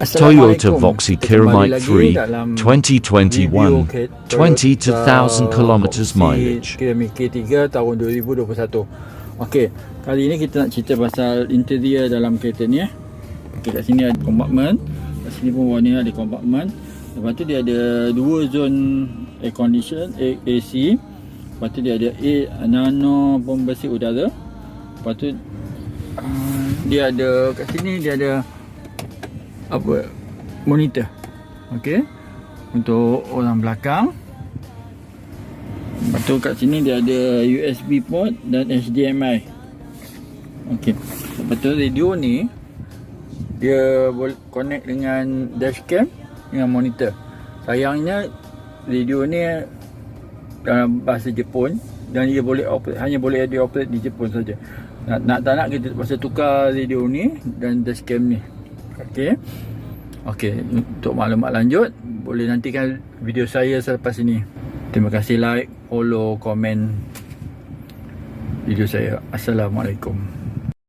Toyota Voxy Kiramite 3 2021 20 to 1000 kilometers mileage. Kiramite K3 tahun 2021. Okey, kali ini kita nak cerita pasal interior dalam kereta ni. Okey, kat sini ada compartment, kat sini pun bawah ni ada compartment. Lepas tu dia ada dua zone air condition, AC. Lepas tu dia ada nano pembersih udara. Lepas tu dia ada kat sini dia ada apa, monitor. Okey, untuk orang belakang. Lepas tu kat sini dia ada USB port dan HDMI. Okey, lepas tu radio ni dia boleh connect dengan dashcam dengan monitor. Sayangnya radio ni dalam bahasa Jepun dan dia boleh operate, hanya boleh dioperate di Jepun saja. Nak tak nak kita terpaksa tukar radio ni dan dashcam ni. Okey. Okey, untuk maklumat lanjut boleh nantikan video saya selepas ini. Terima kasih, like, follow, komen video saya. Assalamualaikum.